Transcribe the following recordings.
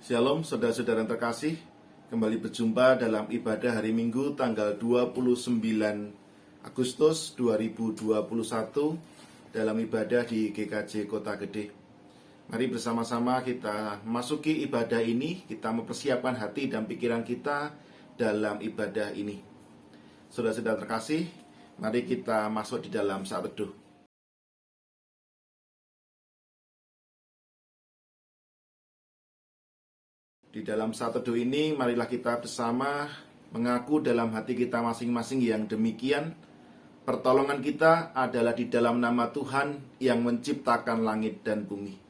Shalom saudara-saudara yang terkasih, kembali berjumpa dalam ibadah hari Minggu tanggal 29 Agustus 2021 dalam ibadah di GKJ Kota Gede. Mari bersama-sama kita masuki ibadah ini, kita mempersiapkan hati dan pikiran kita dalam ibadah ini. Saudara-saudara terkasih, mari kita masuk di dalam saat teduh. Di dalam saat teduh ini, marilah kita bersama mengaku dalam hati kita masing-masing yang demikian. Pertolongan kita adalah di dalam nama Tuhan yang menciptakan langit dan bumi.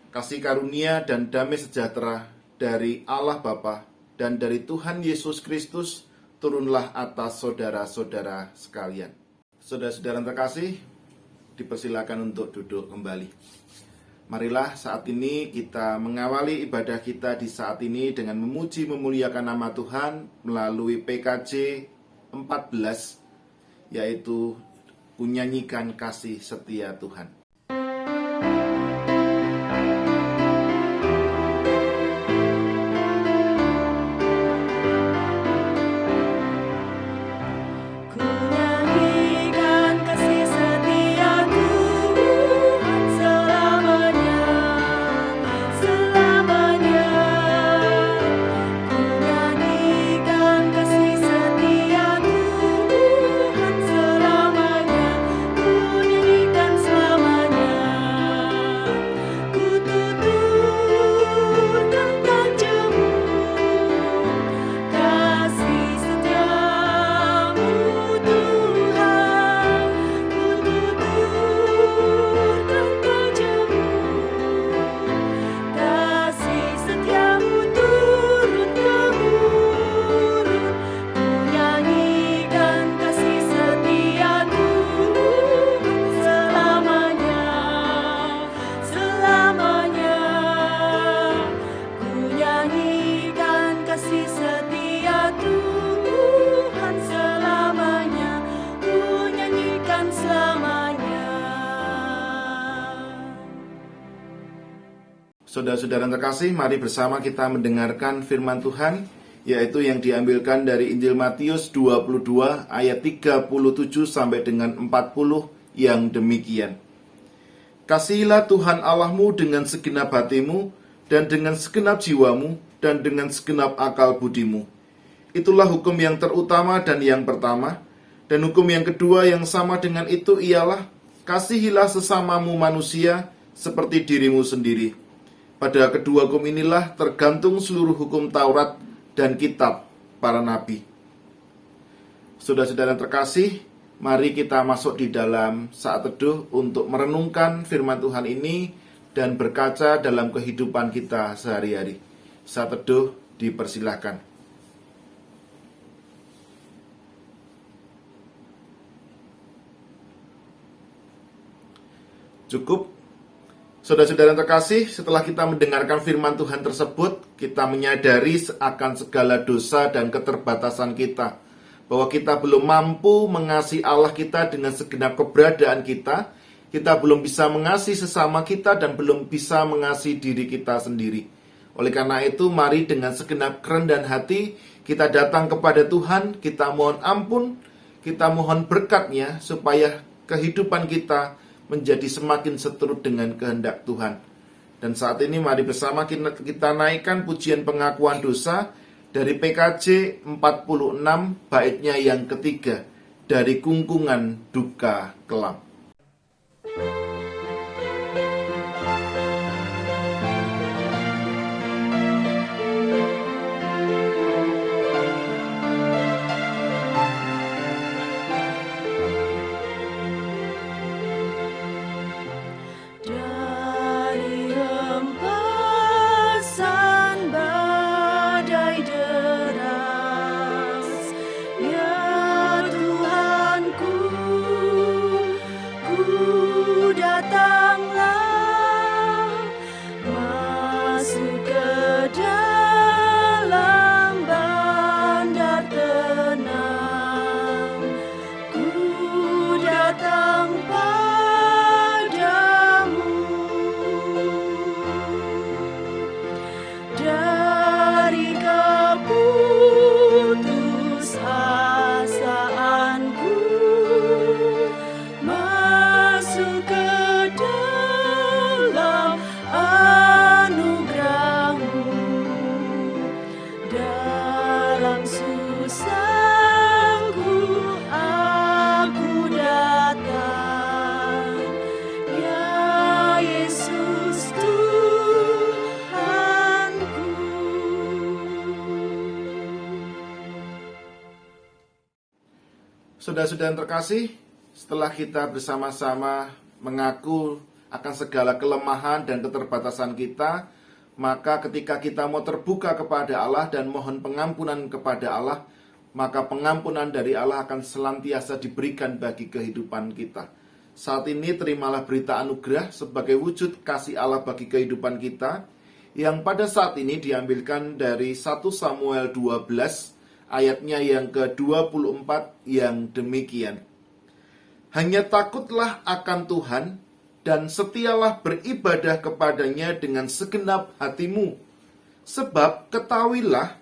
Kasih karunia dan damai sejahtera dari Allah Bapa dan dari Tuhan Yesus Kristus turunlah atas saudara-saudara sekalian. Saudara-saudara yang terkasih, dipersilakan untuk duduk kembali. Marilah saat ini kita mengawali ibadah kita di saat ini dengan memuji memuliakan nama Tuhan melalui PKJ 14, yaitu Kunyanyikan Kasih Setia Tuhan. Saudara-saudara yang terkasih, mari bersama kita mendengarkan firman Tuhan, yaitu yang diambilkan dari Injil Matius 22 ayat 37 sampai dengan 40 yang demikian. Kasihilah Tuhan Allahmu dengan segenap hatimu, dan dengan segenap jiwamu, dan dengan segenap akal budimu. Itulah hukum yang terutama dan yang pertama. Dan hukum yang kedua yang sama dengan itu ialah, kasihilah sesamamu manusia seperti dirimu sendiri. Pada kedua hukum inilah tergantung seluruh hukum Taurat dan kitab para nabi. Saudara-saudara terkasih, mari kita masuk di dalam saat teduh untuk merenungkan firman Tuhan ini dan berkaca dalam kehidupan kita sehari-hari. Saat teduh dipersilahkan. Cukup. Saudara-saudara yang terkasih, setelah kita mendengarkan firman Tuhan tersebut, kita menyadari akan segala dosa dan keterbatasan kita, bahwa kita belum mampu mengasihi Allah kita dengan segenap keberadaan kita, kita belum bisa mengasihi sesama kita, dan belum bisa mengasihi diri kita sendiri. Oleh karena itu, mari dengan segenap kerendahan hati, kita datang kepada Tuhan, kita mohon ampun, kita mohon berkat-Nya, supaya kehidupan kita menjadi semakin seturut dengan kehendak Tuhan. Dan saat ini mari bersama kita naikkan pujian pengakuan dosa dari PKJ 46 baitnya yang ketiga, dari Kungkungan Duka Kelam. Ya Tuhanku, ku Saudara-saudara yang terkasih, setelah kita bersama-sama mengaku akan segala kelemahan dan keterbatasan kita, maka ketika kita mau terbuka kepada Allah dan mohon pengampunan kepada Allah, maka pengampunan dari Allah akan senantiasa diberikan bagi kehidupan kita. Saat ini terimalah berita anugerah sebagai wujud kasih Allah bagi kehidupan kita, yang pada saat ini diambilkan dari 1 Samuel 12 ayatnya yang ke-24 yang demikian. Hanya takutlah akan Tuhan dan setialah beribadah kepadanya dengan segenap hatimu. Sebab ketahuilah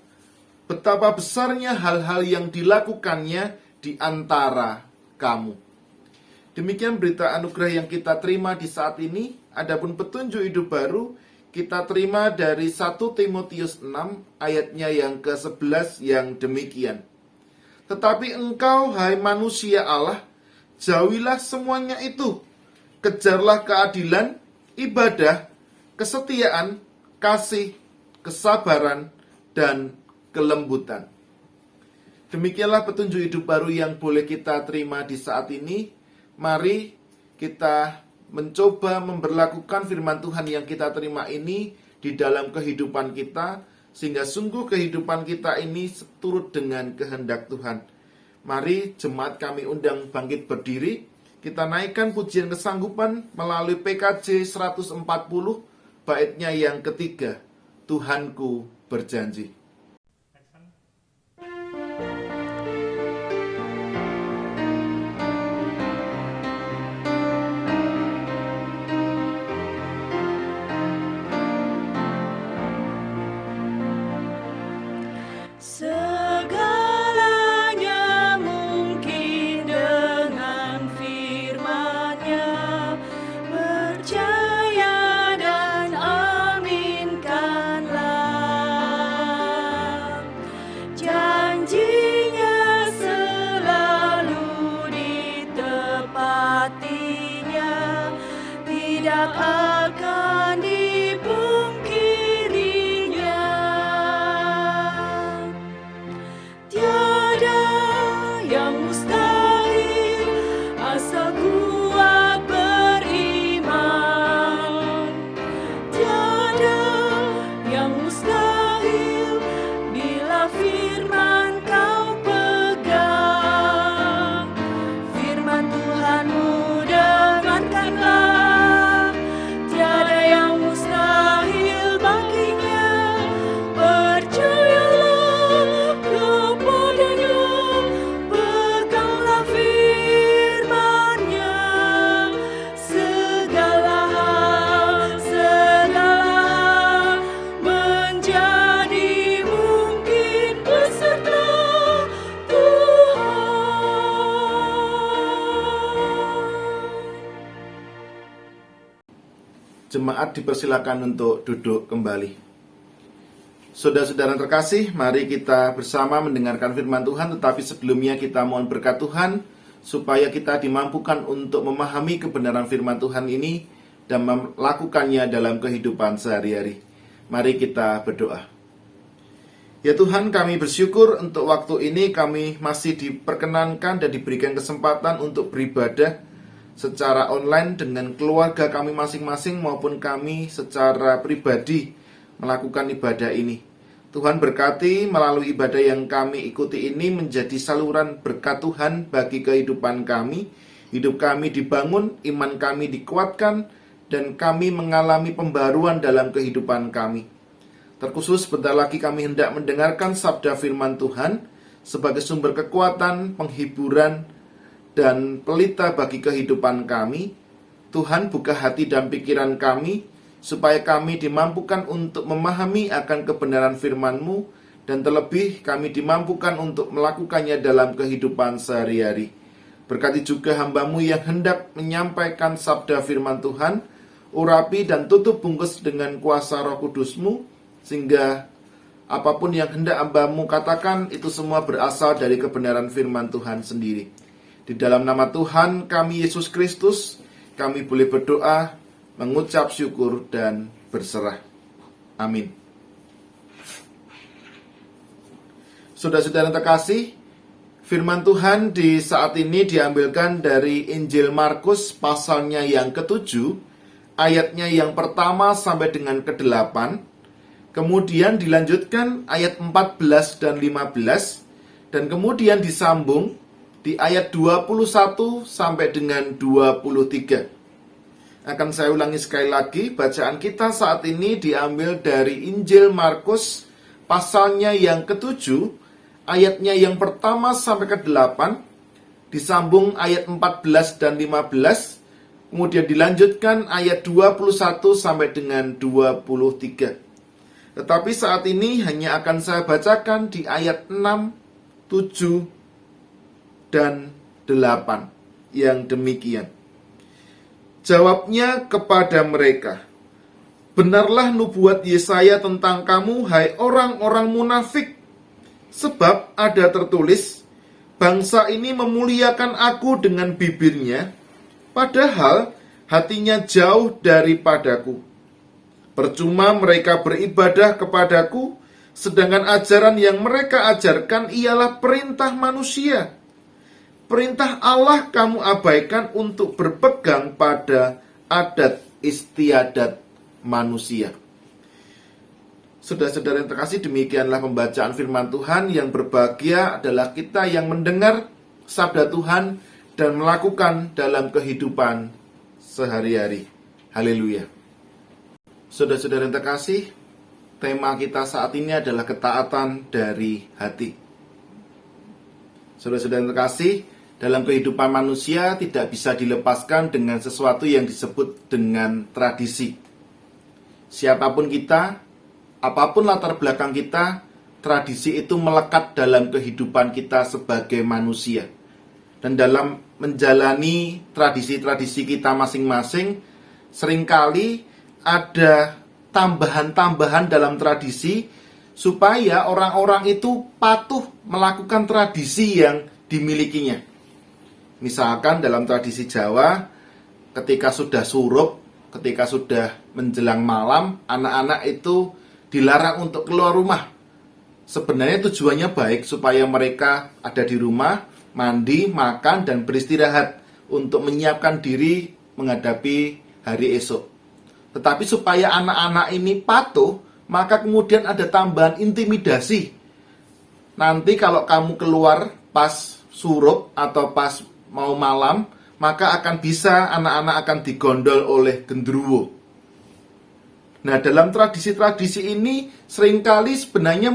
betapa besarnya hal-hal yang dilakukannya di antara kamu. Demikian berita anugerah yang kita terima di saat ini. Adapun petunjuk hidup baru kita terima dari 1 Timotius 6 ayatnya yang ke-11 yang demikian. Tetapi engkau, hai manusia Allah, jauhilah semuanya itu. Kejarlah keadilan, ibadah, kesetiaan, kasih, kesabaran, dan kelembutan. Demikianlah petunjuk hidup baru yang boleh kita terima di saat ini. Mari kita mencoba memberlakukan firman Tuhan yang kita terima ini di dalam kehidupan kita, sehingga sungguh kehidupan kita ini seturut dengan kehendak Tuhan. Mari jemaat kami undang bangkit berdiri, kita naikkan pujian kesanggupan melalui PKJ 140 baitnya yang ketiga, Tuhanku berjanji. Segalanya mungkin dengan firman-Nya, percaya dan aminkanlah. Janji-Nya selalu ditepatinya, tidak akan dipungkirinya. Tiada yang mustahil asal kuat beriman. Tiada yang mustahil bila firman kau pegang. Firman Tuhanmu dengarkanlah. Tiada yang mustahil baginya. Percayalah kepadanya, peganglah firman-Nya. Segala hal menjadi mungkin beserta Tuhan. Jemaat dipersilakan untuk duduk kembali. Saudara-saudara terkasih, mari kita bersama mendengarkan firman Tuhan, tetapi sebelumnya kita mohon berkat Tuhan, supaya kita dimampukan untuk memahami kebenaran firman Tuhan ini dan melakukannya dalam kehidupan sehari-hari. Mari kita berdoa. Ya Tuhan, kami bersyukur untuk waktu ini kami masih diperkenankan dan diberikan kesempatan untuk beribadah secara online dengan keluarga kami masing-masing maupun kami secara pribadi melakukan ibadah ini. Tuhan berkati melalui ibadah yang kami ikuti ini menjadi saluran berkat Tuhan bagi kehidupan kami. Hidup kami dibangun, iman kami dikuatkan, dan kami mengalami pembaruan dalam kehidupan kami. Terkhusus sebentar lagi kami hendak mendengarkan sabda firman Tuhan sebagai sumber kekuatan, penghiburan, dan pelita bagi kehidupan kami. Tuhan, buka hati dan pikiran kami, supaya kami dimampukan untuk memahami akan kebenaran firman-Mu, dan terlebih kami dimampukan untuk melakukannya dalam kehidupan sehari-hari. Berkati juga hamba-Mu yang hendak menyampaikan sabda firman Tuhan, urapi dan tutup bungkus dengan kuasa Roh Kudus-Mu, sehingga apapun yang hendak hamba-Mu katakan, itu semua berasal dari kebenaran firman Tuhan sendiri. Di dalam nama Tuhan kami Yesus Kristus, kami boleh berdoa, mengucap syukur, dan berserah. Amin. Saudara-saudara terkasih, Firman Tuhan di saat ini diambilkan dari Injil Markus pasalnya yang ke-7, ayatnya yang pertama sampai dengan ke-8. Kemudian dilanjutkan ayat 14 dan 15, dan kemudian disambung di ayat 21 sampai dengan 23. Akan saya ulangi sekali lagi, bacaan kita saat ini diambil dari Injil Markus pasalnya yang ke-7, ayatnya yang pertama sampai ke-8, disambung ayat 14 dan 15, kemudian dilanjutkan ayat 21 sampai dengan 23. Tetapi saat ini hanya akan saya bacakan di ayat 6, 7, dan 8 yang demikian. Jawabnya kepada mereka, "Benarlah nubuat Yesaya tentang kamu, hai orang-orang munafik. Sebab ada tertulis, bangsa ini memuliakan aku dengan bibirnya, padahal hatinya jauh daripadaku. Percuma mereka beribadah kepadaku, sedangkan ajaran yang mereka ajarkan ialah perintah manusia. Perintah Allah kamu abaikan untuk berpegang pada adat istiadat manusia." Saudara-saudara yang terkasih, demikianlah pembacaan firman Tuhan. Yang berbahagia adalah kita yang mendengar sabda Tuhan dan melakukan dalam kehidupan sehari-hari. Haleluya. Saudara-saudara yang terkasih, tema kita saat ini adalah ketaatan dari hati. Saudara-saudara yang terkasih, dalam kehidupan manusia tidak bisa dilepaskan dengan sesuatu yang disebut dengan tradisi. Siapapun kita, apapun latar belakang kita, tradisi itu melekat dalam kehidupan kita sebagai manusia. Dan dalam menjalani tradisi-tradisi kita masing-masing, seringkali ada tambahan-tambahan dalam tradisi supaya orang-orang itu patuh melakukan tradisi yang dimilikinya. Misalkan dalam tradisi Jawa, ketika sudah surup, ketika sudah menjelang malam, anak-anak itu dilarang untuk keluar rumah. Sebenarnya tujuannya baik supaya mereka ada di rumah, mandi, makan, dan beristirahat untuk menyiapkan diri menghadapi hari esok. Tetapi supaya anak-anak ini patuh, maka kemudian ada tambahan intimidasi. Nanti kalau kamu keluar pas surup atau pas mau malam, maka akan bisa anak-anak akan digondol oleh genderuwo. Nah, dalam tradisi-tradisi ini seringkali sebenarnya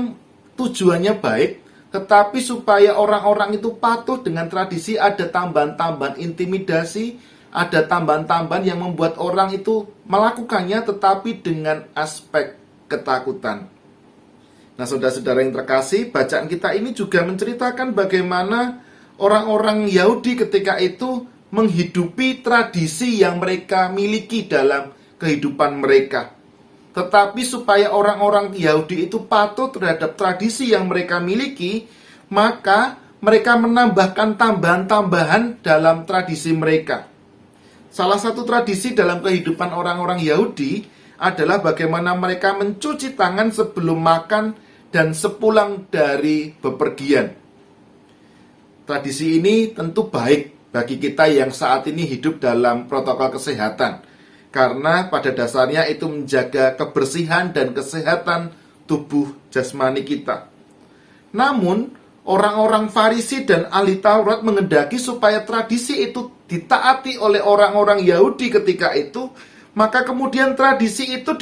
tujuannya baik, tetapi supaya orang-orang itu patuh dengan tradisi, ada tambahan-tambahan intimidasi, ada tambahan-tambahan yang membuat orang itu melakukannya tetapi dengan aspek ketakutan. Nah, saudara-saudara yang terkasih, bacaan kita ini juga menceritakan bagaimana orang-orang Yahudi ketika itu menghidupi tradisi yang mereka miliki dalam kehidupan mereka. Tetapi supaya orang-orang Yahudi itu patuh terhadap tradisi yang mereka miliki, maka mereka menambahkan tambahan-tambahan dalam tradisi mereka. Salah satu tradisi dalam kehidupan orang-orang Yahudi adalah bagaimana mereka mencuci tangan sebelum makan dan sepulang dari bepergian. Tradisi ini tentu baik bagi kita yang saat ini hidup dalam protokol kesehatan, karena pada dasarnya itu menjaga kebersihan dan kesehatan tubuh jasmani kita. Namun, orang-orang Farisi dan ahli Taurat menghendaki supaya tradisi itu ditaati oleh orang-orang Yahudi ketika itu, maka kemudian tradisi itu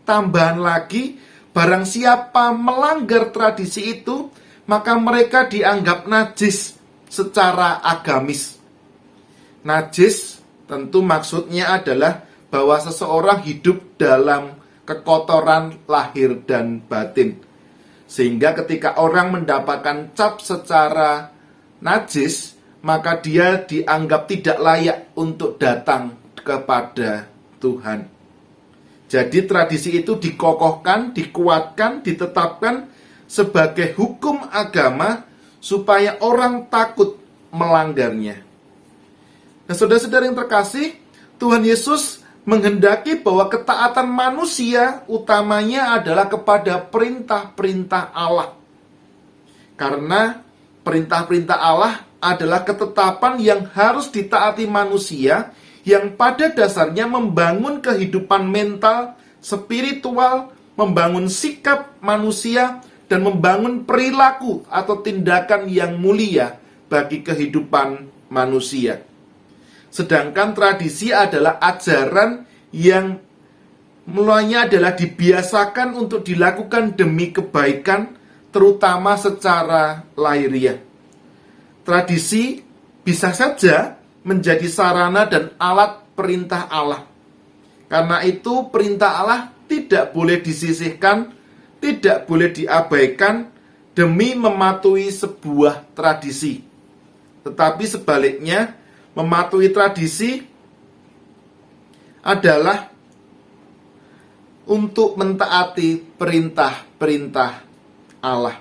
tambahan lagi, barang siapa melanggar tradisi itu, maka mereka dianggap najis secara agamis. Najis tentu maksudnya adalah bahwa seseorang hidup dalam kekotoran lahir dan batin. Sehingga ketika orang mendapatkan cap secara najis, maka dia dianggap tidak layak untuk datang kepada Tuhan. Jadi tradisi itu dikokohkan, dikuatkan, ditetapkan sebagai hukum agama supaya orang takut melanggarnya. Nah, saudara-saudara yang terkasih, Tuhan Yesus menghendaki bahwa ketaatan manusia utamanya adalah kepada perintah-perintah Allah. Karena Perintah-perintah Allah adalah ketetapan yang harus ditaati manusia, yang pada dasarnya membangun kehidupan mental, spiritual, membangun sikap manusia, dan membangun perilaku atau tindakan yang mulia bagi kehidupan manusia. Sedangkan tradisi adalah ajaran yang mulanya adalah dibiasakan untuk dilakukan demi kebaikan, terutama secara lahiriah. Tradisi bisa saja menjadi sarana dan alat perintah Allah. Karena itu perintah Allah tidak boleh disisihkan, tidak boleh diabaikan demi mematuhi sebuah tradisi. Tetapi sebaliknya, mematuhi tradisi adalah untuk mentaati perintah-perintah Allah.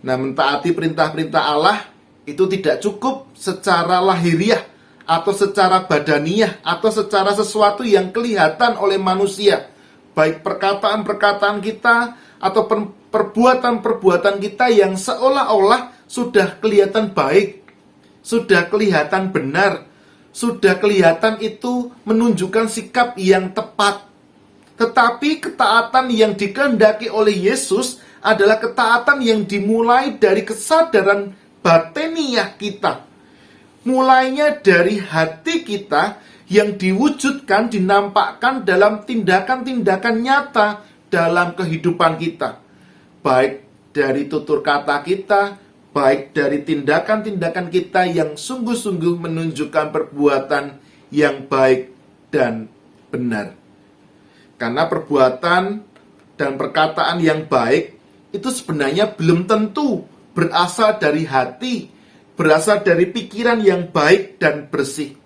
Nah, mentaati perintah-perintah Allah itu tidak cukup secara lahiriah atau secara badaniah atau secara sesuatu yang kelihatan oleh manusia. Baik perkataan-perkataan kita atau perbuatan-perbuatan kita yang seolah-olah sudah kelihatan baik, sudah kelihatan benar, sudah kelihatan itu menunjukkan sikap yang tepat. Tetapi ketaatan yang dikehendaki oleh Yesus adalah ketaatan yang dimulai dari kesadaran batiniah kita. Mulainya dari hati kita yang diwujudkan, dinampakkan dalam tindakan-tindakan nyata dalam kehidupan kita. Baik dari tutur kata kita, baik dari tindakan-tindakan kita yang sungguh-sungguh menunjukkan perbuatan yang baik dan benar. Karena perbuatan dan perkataan yang baik itu sebenarnya belum tentu berasal dari hati, berasal dari pikiran yang baik dan bersih.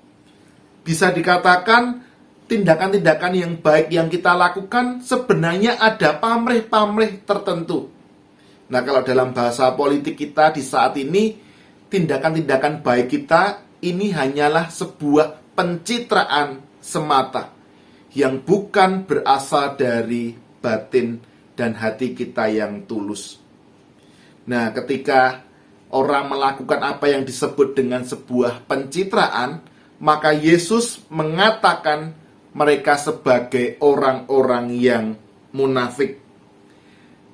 Bisa dikatakan tindakan-tindakan yang baik yang kita lakukan sebenarnya ada pamrih-pamrih tertentu. Nah, kalau dalam bahasa politik kita di saat ini, tindakan-tindakan baik kita ini hanyalah sebuah pencitraan semata yang bukan berasal dari batin dan hati kita yang tulus. Nah, ketika orang melakukan apa yang disebut dengan sebuah pencitraan, maka Yesus mengatakan mereka sebagai orang-orang yang munafik.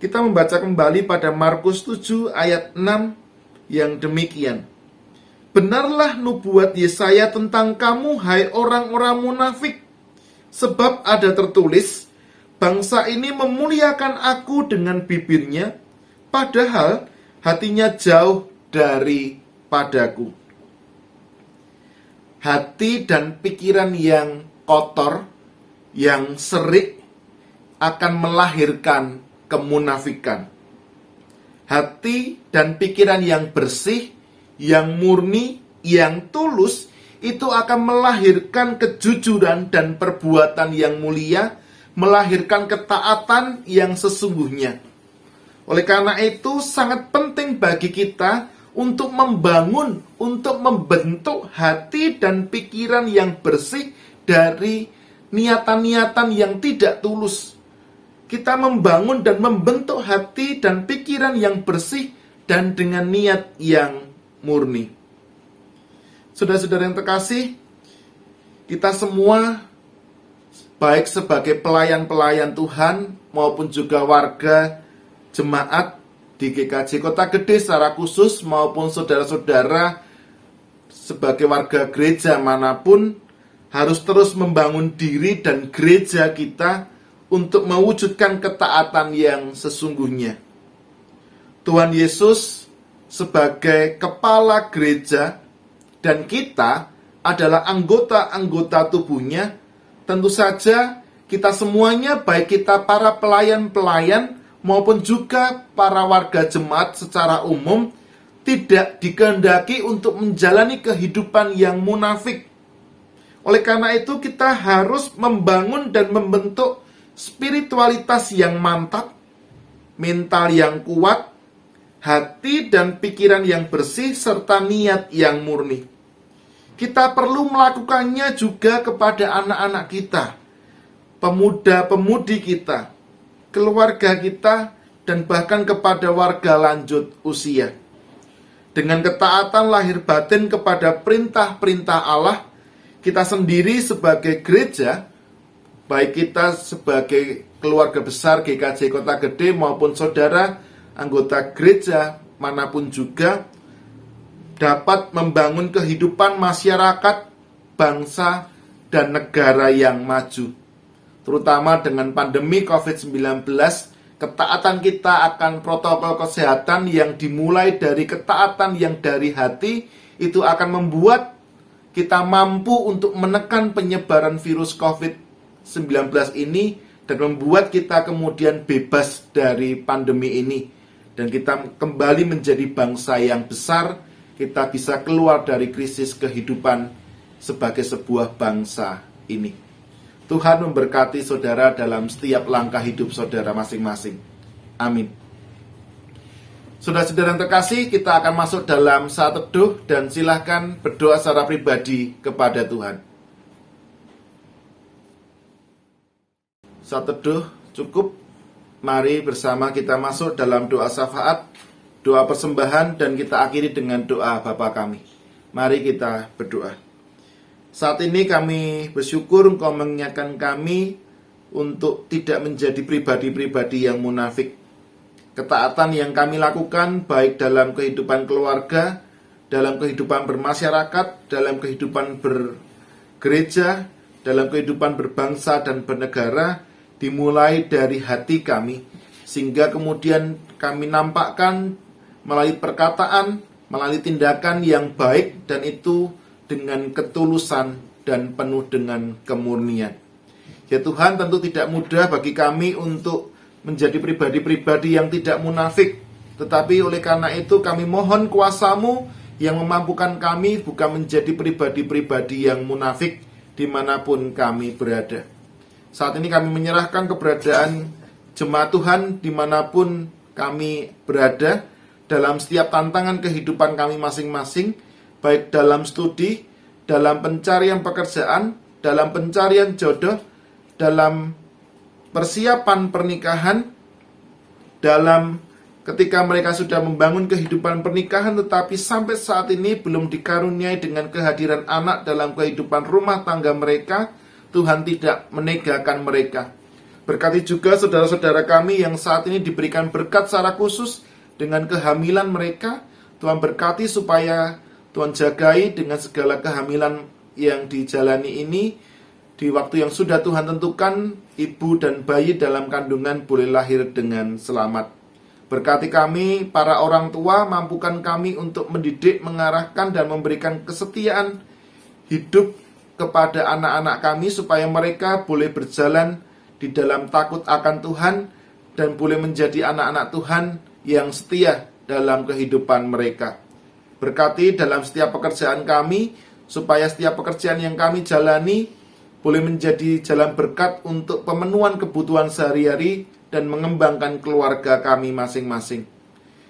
Kita membaca kembali pada Markus 7 ayat 6 yang demikian. Benarlah nubuat Yesaya tentang kamu, hai orang-orang munafik. Sebab ada tertulis, bangsa ini memuliakan aku dengan bibirnya, padahal hatinya jauh daripadaku. Hati dan pikiran yang kotor, yang serik, akan melahirkan kemunafikan. Hati dan pikiran yang bersih, yang murni, yang tulus, itu akan melahirkan kejujuran dan perbuatan yang mulia, melahirkan ketaatan yang sesungguhnya. Oleh karena itu, sangat penting bagi kita untuk membangun, untuk membentuk hati dan pikiran yang bersih dari niatan-niatan yang tidak tulus. Kita membangun dan membentuk hati dan pikiran yang bersih dan dengan niat yang murni. Saudara-saudara yang terkasih, kita semua baik sebagai pelayan-pelayan Tuhan maupun juga warga jemaat di GKJ Kota Gede secara khusus maupun saudara-saudara sebagai warga gereja manapun harus terus membangun diri dan gereja kita untuk mewujudkan ketaatan yang sesungguhnya. Tuhan Yesus sebagai kepala gereja dan kita adalah anggota-anggota tubuhnya. Tentu saja kita semuanya, baik kita para pelayan-pelayan maupun juga para warga jemaat secara umum, tidak dikehendaki untuk menjalani kehidupan yang munafik. Oleh karena itu kita harus membangun dan membentuk spiritualitas yang mantap, mental yang kuat, hati dan pikiran yang bersih, serta niat yang murni. Kita perlu melakukannya juga kepada anak-anak kita, pemuda-pemudi kita, keluarga kita, dan bahkan kepada warga lanjut usia. Dengan ketaatan lahir batin kepada perintah-perintah Allah, kita sendiri sebagai gereja, baik kita sebagai keluarga besar GKJ Kota Gede maupun saudara anggota gereja manapun juga, dapat membangun kehidupan masyarakat, bangsa, dan negara yang maju. Terutama dengan pandemi COVID-19, ketaatan kita akan protokol kesehatan yang dimulai dari ketaatan yang dari hati, itu akan membuat kita mampu untuk menekan penyebaran virus COVID-19 ini dan membuat kita kemudian bebas dari pandemi ini. Dan kita kembali menjadi bangsa yang besar, kita bisa keluar dari krisis kehidupan sebagai sebuah bangsa ini. Tuhan memberkati saudara dalam setiap langkah hidup saudara masing-masing. Amin. Saudara-saudara yang terkasih, kita akan masuk dalam saat teduh dan silahkan berdoa secara pribadi kepada Tuhan. Saat teduh cukup, mari bersama kita masuk dalam doa syafaat, doa persembahan, dan kita akhiri dengan doa Bapa kami. Mari kita berdoa. Saat ini kami bersyukur Engkau mengingatkan kami untuk tidak menjadi pribadi-pribadi yang munafik. Ketaatan yang kami lakukan baik dalam kehidupan keluarga, dalam kehidupan bermasyarakat, dalam kehidupan bergereja, dalam kehidupan berbangsa dan bernegara, dimulai dari hati kami, sehingga kemudian kami nampakkan melalui perkataan, melalui tindakan yang baik, dan itu dengan ketulusan dan penuh dengan kemurnian. Ya Tuhan, tentu tidak mudah bagi kami untuk menjadi pribadi-pribadi yang tidak munafik. Tetapi oleh karena itu kami mohon kuasa-Mu yang memampukan kami bukan menjadi pribadi-pribadi yang munafik dimanapun kami berada. Saat ini kami menyerahkan keberadaan jemaat Tuhan dimanapun kami berada, dalam setiap tantangan kehidupan kami masing-masing, baik dalam studi, dalam pencarian pekerjaan, dalam pencarian jodoh, dalam persiapan pernikahan, dalam ketika mereka sudah membangun kehidupan pernikahan tetapi sampai saat ini belum dikaruniai dengan kehadiran anak dalam kehidupan rumah tangga mereka, Tuhan tidak menegakan mereka. Berkati juga saudara-saudara kami yang saat ini diberikan berkat secara khusus dengan kehamilan mereka. Tuhan berkati supaya Tuhan jagai dengan segala kehamilan yang dijalani ini. Di waktu yang sudah Tuhan tentukan, ibu dan bayi dalam kandungan boleh lahir dengan selamat. Berkati kami, para orang tua, mampukan kami untuk mendidik, mengarahkan, dan memberikan kesetiaan hidup kepada anak-anak kami, supaya mereka boleh berjalan di dalam takut akan Tuhan, dan boleh menjadi anak-anak Tuhan yang setia dalam kehidupan mereka. Berkati dalam setiap pekerjaan kami, supaya setiap pekerjaan yang kami jalani boleh menjadi jalan berkat untuk pemenuhan kebutuhan sehari-hari dan mengembangkan keluarga kami masing-masing.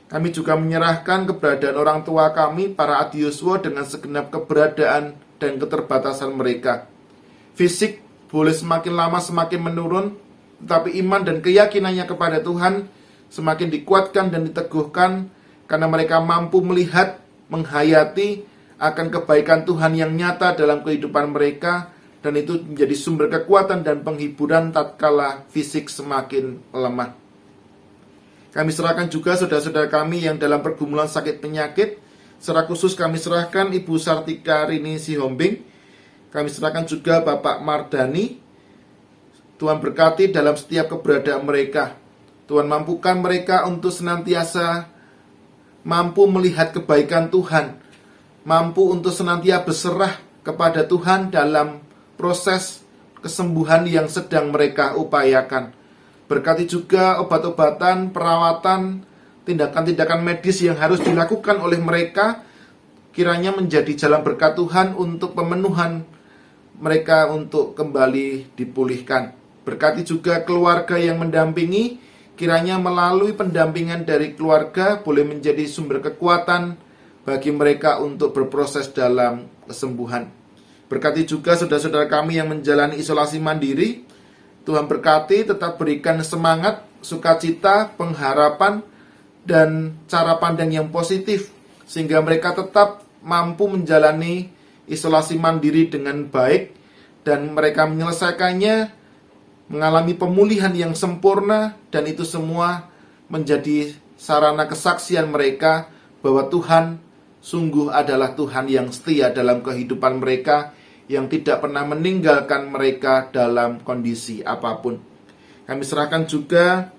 Kami juga menyerahkan keberadaan orang tua kami, para adiuswa, dengan segenap keberadaan dan keterbatasan mereka. Fisik boleh semakin lama semakin menurun, tetapi iman dan keyakinannya kepada Tuhan semakin dikuatkan dan diteguhkan, karena mereka mampu melihat, menghayati akan kebaikan Tuhan yang nyata dalam kehidupan mereka, dan itu menjadi sumber kekuatan dan penghiburan tatkala fisik semakin lemah. Kami serahkan juga saudara-saudara kami yang dalam pergumulan sakit penyakit. Secara khusus kami serahkan Ibu Sartika Rini Sihombing. Kami serahkan juga Bapak Mardani. Tuhan berkati dalam setiap keberadaan mereka. Tuhan mampukan mereka untuk senantiasa mampu melihat kebaikan Tuhan, mampu untuk senantiasa berserah kepada Tuhan dalam proses kesembuhan yang sedang mereka upayakan. Berkati juga obat-obatan, perawatan, tindakan-tindakan medis yang harus dilakukan oleh mereka, kiranya menjadi jalan berkat Tuhan untuk pemenuhan mereka untuk kembali dipulihkan. Berkati juga keluarga yang mendampingi, kiranya melalui pendampingan dari keluarga boleh menjadi sumber kekuatan bagi mereka untuk berproses dalam kesembuhan. Berkati juga saudara-saudara kami yang menjalani isolasi mandiri. Tuhan berkati, tetap berikan semangat, sukacita, pengharapan, dan cara pandang yang positif, sehingga mereka tetap mampu menjalani isolasi mandiri dengan baik dan mereka menyelesaikannya, mengalami pemulihan yang sempurna, dan itu semua menjadi sarana kesaksian mereka bahwa Tuhan sungguh adalah Tuhan yang setia dalam kehidupan mereka, yang tidak pernah meninggalkan mereka dalam kondisi apapun. Kami serahkan juga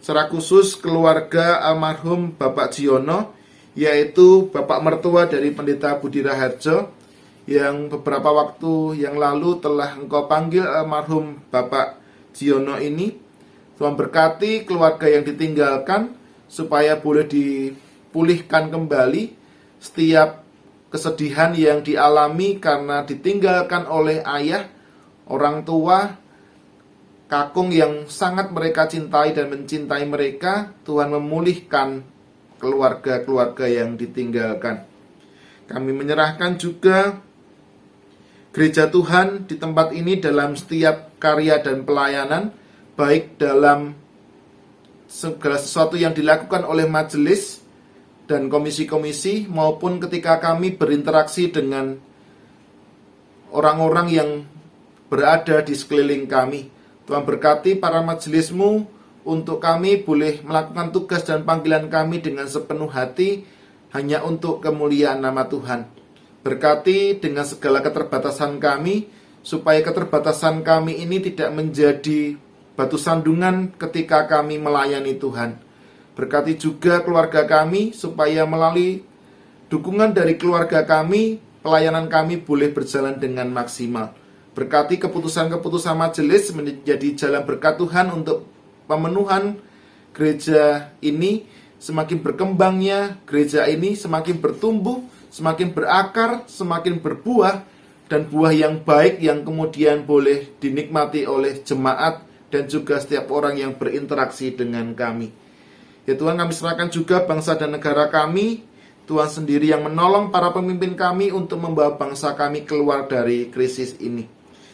secara khusus keluarga almarhum Bapak Jiono, yaitu Bapak mertua dari Pendeta Budi Raharjo, yang beberapa waktu yang lalu telah Engkau panggil almarhum Bapak Jiono ini. Tuhan berkati keluarga yang ditinggalkan supaya boleh dipulihkan kembali setiap kesedihan yang dialami karena ditinggalkan oleh ayah, orang tua, kakung yang sangat mereka cintai dan mencintai mereka. Tuhan memulihkan keluarga-keluarga yang ditinggalkan. Kami menyerahkan juga gereja Tuhan di tempat ini dalam setiap karya dan pelayanan, baik dalam segala sesuatu yang dilakukan oleh majelis dan komisi-komisi, maupun ketika kami berinteraksi dengan orang-orang yang berada di sekeliling kami. Tuhan berkati para majelismu untuk kami boleh melakukan tugas dan panggilan kami dengan sepenuh hati hanya untuk kemuliaan nama Tuhan. Berkati dengan segala keterbatasan kami, supaya keterbatasan kami ini tidak menjadi batu sandungan ketika kami melayani Tuhan. Berkati juga keluarga kami, supaya melalui dukungan dari keluarga kami, pelayanan kami boleh berjalan dengan maksimal. Berkati keputusan-keputusan majelis menjadi jalan berkat Tuhan untuk pemenuhan gereja ini. Semakin berkembangnya gereja ini, semakin bertumbuh, semakin berakar, semakin berbuah, dan buah yang baik yang kemudian boleh dinikmati oleh jemaat dan juga setiap orang yang berinteraksi dengan kami. Ya Tuhan, kami serahkan juga bangsa dan negara kami. Tuhan sendiri yang menolong para pemimpin kami untuk membawa bangsa kami keluar dari krisis ini.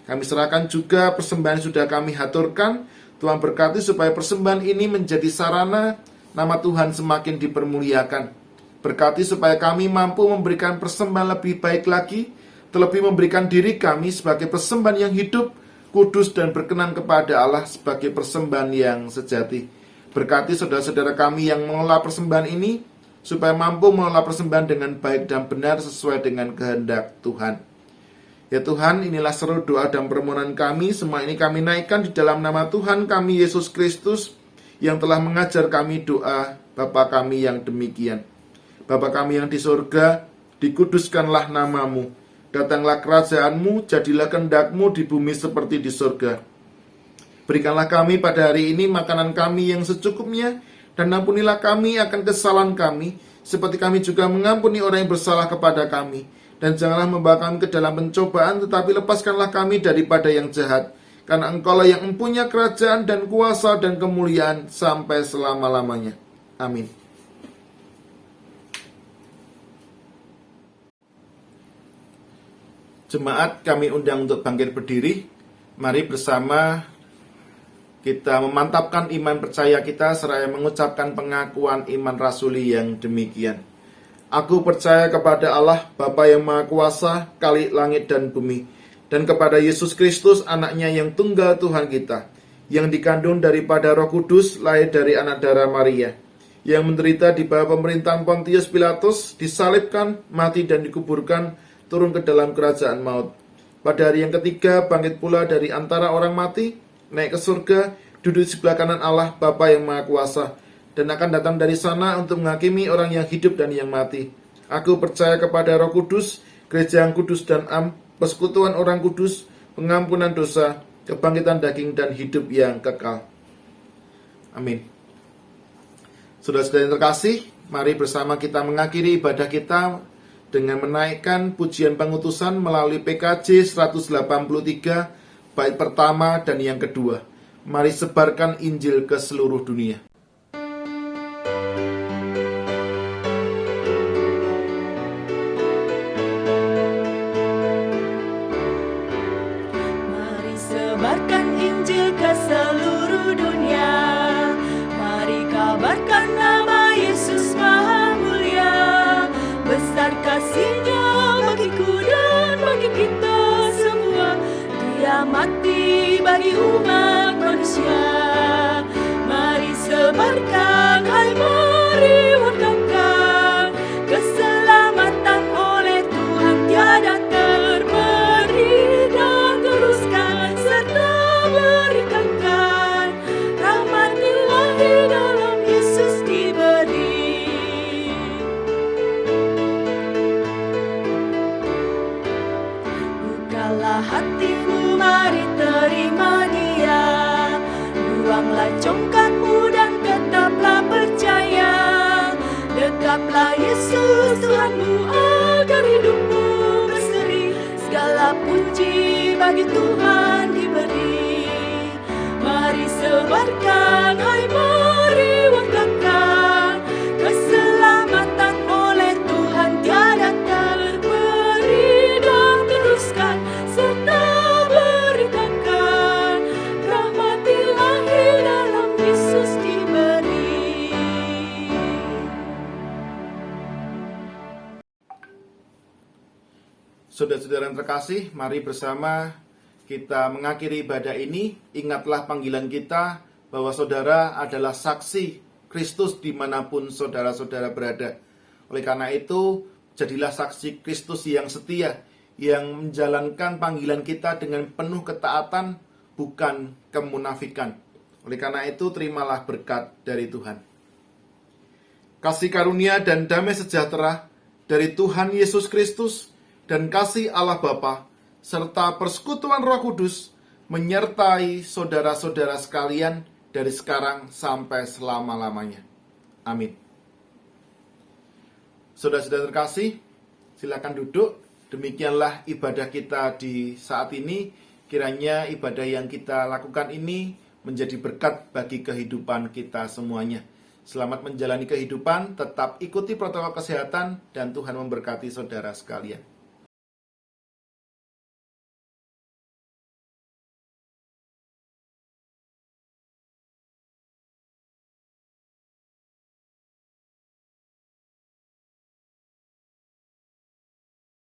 Kami serahkan juga persembahan yang sudah kami haturkan. Tuhan berkati supaya persembahan ini menjadi sarana nama Tuhan semakin dipermuliakan. Berkati supaya kami mampu memberikan persembahan lebih baik lagi, terlebih memberikan diri kami sebagai persembahan yang hidup, kudus dan berkenan kepada Allah sebagai persembahan yang sejati. Berkati saudara-saudara kami yang mengelola persembahan ini, supaya mampu mengelola persembahan dengan baik dan benar sesuai dengan kehendak Tuhan. Ya Tuhan, inilah seru doa dan permohonan kami. Semua ini kami naikkan di dalam nama Tuhan kami Yesus Kristus, yang telah mengajar kami doa Bapa kami yang demikian. Bapa kami yang di surga, dikuduskanlah namamu. Datanglah kerajaanmu, jadilah kehendakmu di bumi seperti di surga. Berikanlah kami pada hari ini makanan kami yang secukupnya, dan ampunilah kami akan kesalahan kami, seperti kami juga mengampuni orang yang bersalah kepada kami. Dan janganlah membawa kami ke dalam pencobaan, tetapi lepaskanlah kami daripada yang jahat. Karena Engkaulah yang mempunyai kerajaan dan kuasa dan kemuliaan sampai selama-lamanya. Amin. Jemaat kami undang untuk bangkit berdiri. Mari bersama kita memantapkan iman percaya kita seraya mengucapkan pengakuan iman rasuli yang demikian. Aku percaya kepada Allah, Bapa yang Maha Kuasa, Khalik langit dan bumi, dan kepada Yesus Kristus, anaknya yang tunggal Tuhan kita, yang dikandung daripada Roh Kudus, lahir dari anak darah Maria, yang menderita di bawah pemerintahan Pontius Pilatus, disalibkan, mati dan dikuburkan, turun ke dalam kerajaan maut. Pada hari yang ketiga, bangkit pula dari antara orang mati, naik ke surga, duduk di sebelah kanan Allah, Bapa yang Maha Kuasa, dan akan datang dari sana untuk menghakimi orang yang hidup dan yang mati. Aku percaya kepada Roh Kudus, gereja yang kudus dan am, persekutuan orang kudus, pengampunan dosa, kebangkitan daging dan hidup yang kekal. Amin. Saudara-saudara yang terkasih, mari bersama kita mengakhiri ibadah kita dengan menaikkan pujian pengutusan melalui PKJ 183 bait pertama dan yang kedua. Mari sebarkan Injil ke seluruh dunia. Mari sebarkan Injil ke seluruh dunia. Mari kabarkan nama Yesus Maha Mulia. kasihnya bagiku dan bagi kita semua. Dia mati bagi umat manusia. Mari sebarkan, hai mari wartakan, keselamatan oleh Tuhan tiada terberi, dan teruskan serta beritakan, rahmat ilahi dalam Yesus diberi. Bukalah hatimu, mari terima Dia. Buanglah congkakmu dan tetaplah percaya. Dekaplah Yesus Tuhanmu agar hidupmu berseri. Segala puji bagi Tuhan diberi. Mari sebarkan, hai mari wartakan, keselamatan oleh Tuhan tiada terberi, dan teruskan serta beritakan, rahmat ilahi dalam Yesus diberi. Saudara-saudara yang terkasih, mari bersama kita mengakhiri ibadah ini. Ingatlah panggilan kita bahwa saudara adalah saksi Kristus dimanapun saudara-saudara berada. Oleh karena itu, jadilah saksi Kristus yang setia, yang menjalankan panggilan kita dengan penuh ketaatan, bukan kemunafikan. Oleh karena itu, terimalah berkat dari Tuhan. Kasih karunia dan damai sejahtera dari Tuhan Yesus Kristus dan kasih Allah Bapa serta persekutuan Roh Kudus menyertai saudara-saudara sekalian dari sekarang sampai selama-lamanya. Amin. Saudara-saudara terkasih, silakan duduk. Demikianlah ibadah kita di saat ini. Kiranya ibadah yang kita lakukan ini menjadi berkat bagi kehidupan kita semuanya. Selamat menjalani kehidupan, tetap ikuti protokol kesehatan, dan Tuhan memberkati saudara sekalian.